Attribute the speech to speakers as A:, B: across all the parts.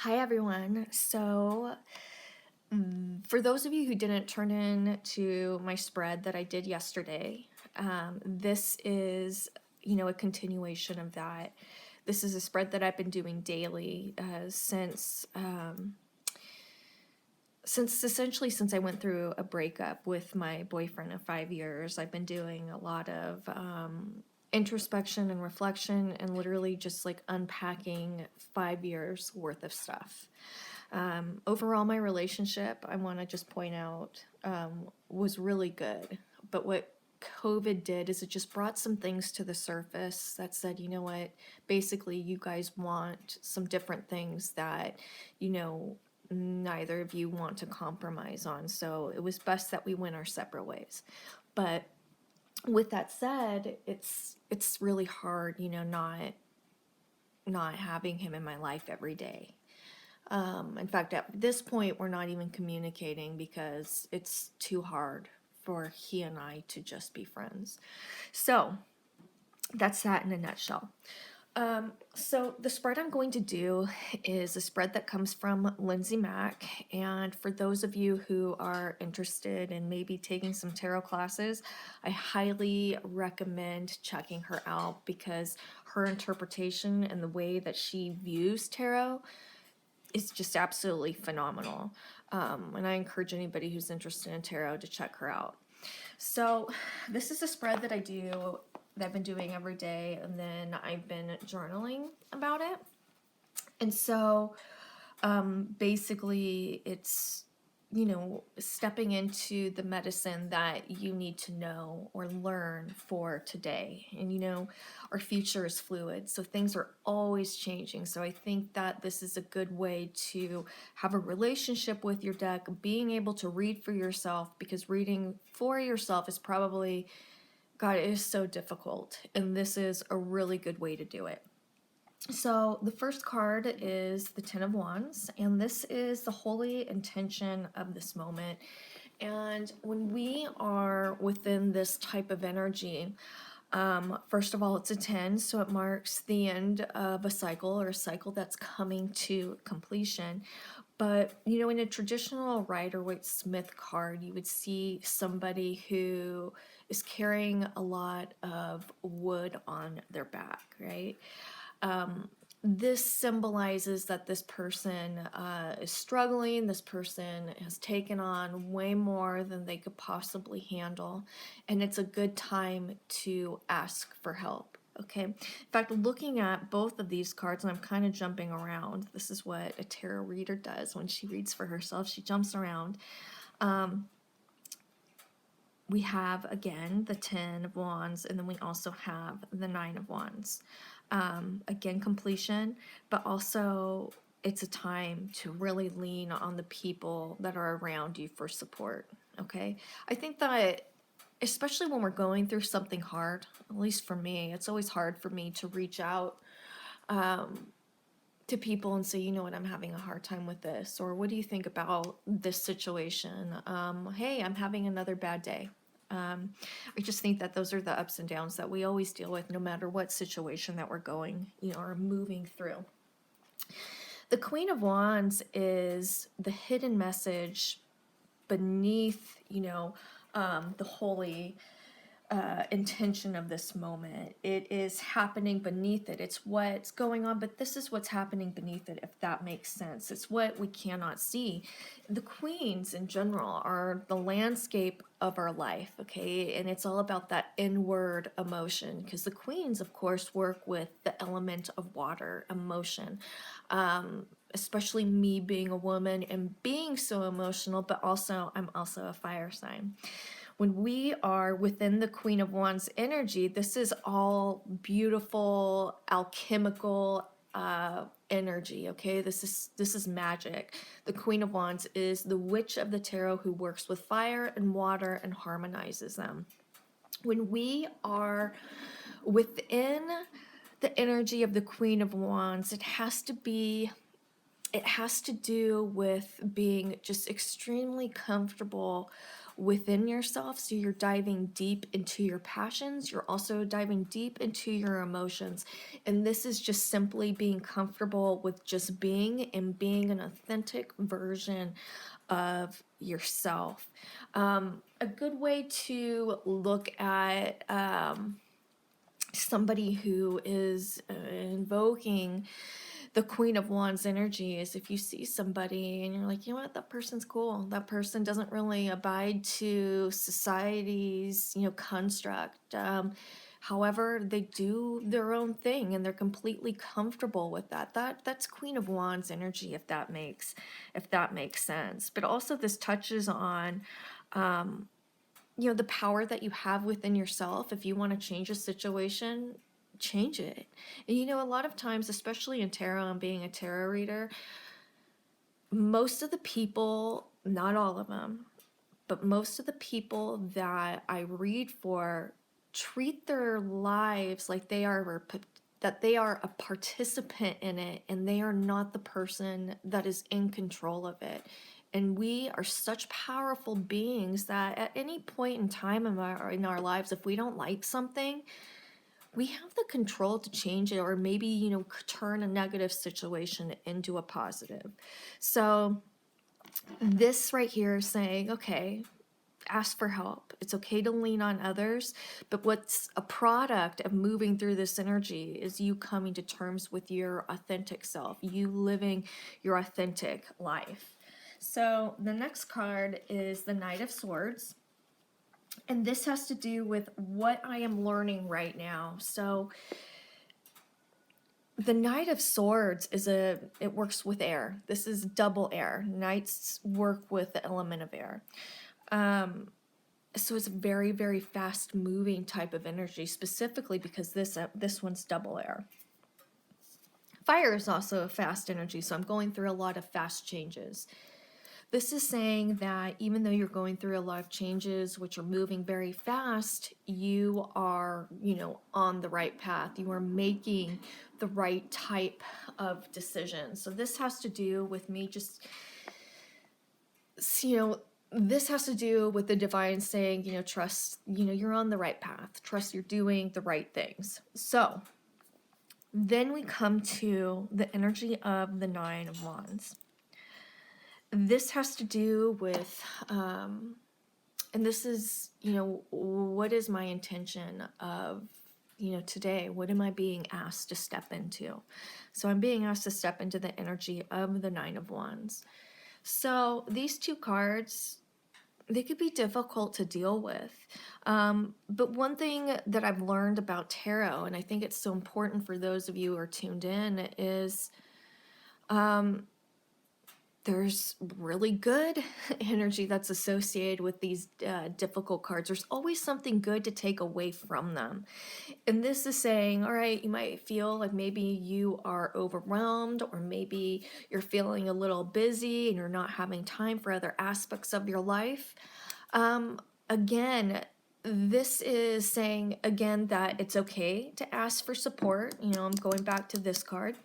A: Hi everyone. For those of you who didn't turn in to my spread that I did yesterday, this is, a continuation of that. This is a spread that I've been doing daily since I went through a breakup with my boyfriend of 5 years. I've been doing a lot of introspection and reflection and literally just like unpacking 5 years worth of stuff. Overall, my relationship, I want to just point out, was really good. But what COVID did is it just brought some things to the surface that said, you know what, basically, you guys want some different things that, neither of you want to compromise on. So it was best that we went our separate ways. But with that said, it's really hard, not having him in my life every day. In fact, at this point, we're not even communicating because it's too hard for he and I to just be friends. So that's that in a nutshell. So the spread I'm going to do is a spread that comes from Lindsay Mack. And for those of you who are interested in maybe taking some tarot classes, I highly recommend checking her out because her interpretation and the way that she views tarot is just absolutely phenomenal. And I encourage anybody who's interested in tarot to check her out. So this is a spread that I've been doing every day, and then I've been journaling about it. And so basically it's, stepping into the medicine that you need to know or learn for today. And, our future is fluid, so things are always changing. So I think that this is a good way to have a relationship with your deck, being able to read for yourself, because reading for yourself is probably, God, it is so difficult. And this is a really good way to do it. So the first card is the Ten of Wands, and this is the holy intention of this moment. And when we are within this type of energy, first of all, it's a 10, so it marks the end of a cycle, or a cycle that's coming to completion. But, in a traditional Rider-Waite-Smith card, you would see somebody who is carrying a lot of wood on their back, right? This symbolizes that this person is struggling. This person has taken on way more than they could possibly handle, and it's a good time to ask for help. Okay. In fact, looking at both of these cards, and I'm kind of jumping around. This is what a tarot reader does when she reads for herself. She jumps around. We have, again, the Ten of Wands, and then we also have the Nine of Wands. Again, completion, but also it's a time to really lean on the people that are around you for support, okay? I think that especially when we're going through something hard, at least for me, it's always hard for me to reach out to people and say, you know what, I'm having a hard time with this, or what do you think about this situation? Hey, I'm having another bad day. I just think that those are the ups and downs that we always deal with, no matter what situation that we're going, or moving through. The Queen of Wands is the hidden message beneath, the holy intention of this moment. It is happening beneath it. It's what's going on, but this is what's happening beneath it, if that makes sense. It's what we cannot see. The queens in general are the landscape of our life, okay? And it's all about that inward emotion, because the queens, of course, work with the element of water, emotion. Especially me being a woman and being so emotional, but also I'm also a fire sign. When we are within the Queen of Wands energy, this is all beautiful, alchemical energy, okay? This is magic. The Queen of Wands is the witch of the tarot who works with fire and water and harmonizes them. When we are within the energy of the Queen of Wands, it has to be it has to do with being just extremely comfortable within yourself. So you're diving deep into your passions. You're also diving deep into your emotions. And this is just simply being comfortable with just being and being an authentic version of yourself. A good way to look at somebody who is invoking the Queen of Wands energy is if you see somebody and you're like, you know what, that person's cool. That person doesn't really abide to society's, construct. However, they do their own thing and they're completely comfortable with that. That's Queen of Wands energy, if that makes sense. But also this touches on the power that you have within yourself. If you want to change a situation, change it. And a lot of times, especially in tarot and being a tarot reader, most of the people, not all of them, but most of the people that I read for treat their lives like that they are a participant in it and they are not the person that is in control of it. And we are such powerful beings that at any point in time in our lives, if we don't like something, we have the control to change it, or maybe, turn a negative situation into a positive. So this right here is saying, okay, ask for help. It's okay to lean on others, but what's a product of moving through this energy is you coming to terms with your authentic self, you living your authentic life. So the next card is the Knight of Swords. And this has to do with what I am learning right now. So the Knight of Swords it works with air. This is double air. Knights work with the element of air. So it's a very, very fast moving type of energy, specifically because this one's double air. Fire is also a fast energy, so I'm going through a lot of fast changes. This is saying that even though you're going through a lot of changes, which are moving very fast, you are, on the right path. You are making the right type of decisions. So this has to do with me just, this has to do with the divine saying, trust, you're on the right path. Trust you're doing the right things. So then we come to the energy of the Nine of Wands. This has to do with, and this is, what is my intention of, today? What am I being asked to step into? So I'm being asked to step into the energy of the Nine of Wands. So these two cards, they could be difficult to deal with. But one thing that I've learned about tarot, and I think it's so important for those of you who are tuned in, is there's really good energy that's associated with these difficult cards. There's always something good to take away from them. And this is saying, all right, you might feel like maybe you are overwhelmed, or maybe you're feeling a little busy and you're not having time for other aspects of your life. Again, this is saying, again, that it's okay to ask for support. I'm going back to this card.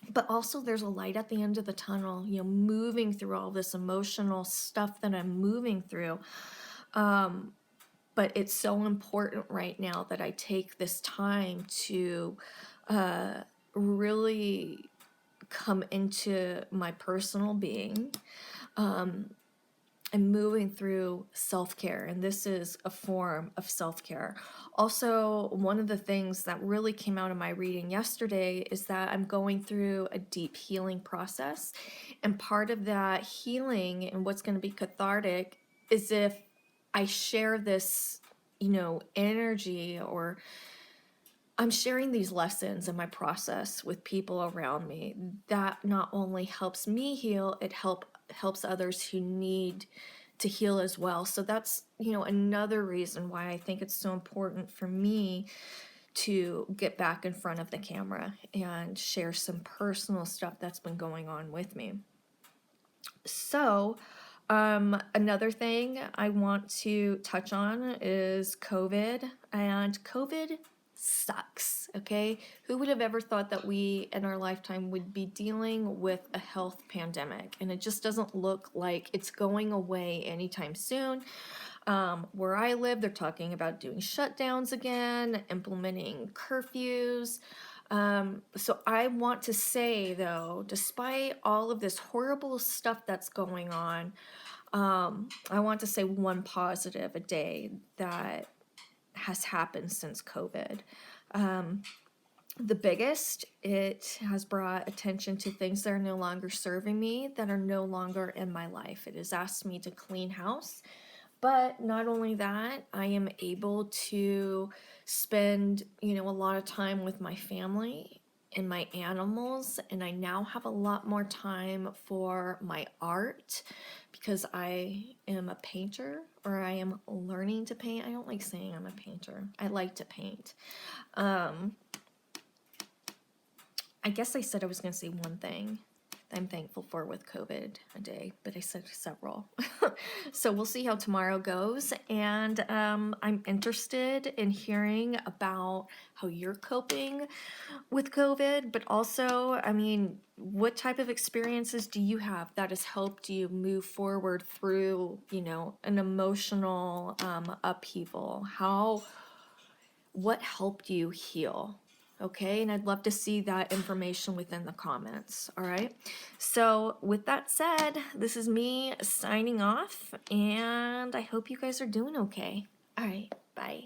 A: But also there's a light at the end of the tunnel, moving through all this emotional stuff that I'm moving through. But it's so important right now that I take this time to really come into my personal being. And moving through self-care, and this is a form of self-care. Also, one of the things that really came out of my reading yesterday is that I'm going through a deep healing process, and part of that healing and what's going to be cathartic is if I share this, energy, or I'm sharing these lessons in my process with people around me. That not only helps me heal, it helps others who need to heal as well. So that's, another reason why I think it's so important for me to get back in front of the camera and share some personal stuff that's been going on with me. So another thing I want to touch on is COVID. And COVID sucks, okay? Who would have ever thought that we in our lifetime would be dealing with a health pandemic? And it just doesn't look like it's going away anytime soon. Where I live, they're talking about doing shutdowns again, implementing curfews. So I want to say, though, despite all of this horrible stuff that's going on, I want to say one positive a day that has happened since COVID. The biggest, it has brought attention to things that are no longer serving me, that are no longer in my life. It has asked me to clean house. But not only that, I am able to spend, a lot of time with my family and my animals, and I now have a lot more time for my art because I am a painter, or I am learning to paint. I don't like saying I'm a painter. I like to paint. I guess I said I was going to say one thing I'm thankful for with COVID a day, but I said several. So we'll see how tomorrow goes. And I'm interested in hearing about how you're coping with COVID, but also, I mean, what type of experiences do you have that has helped you move forward through, an emotional upheaval? What helped you heal? Okay, and I'd love to see that information within the comments. All right, so with that said, this is me signing off, and I hope you guys are doing okay. All right, bye.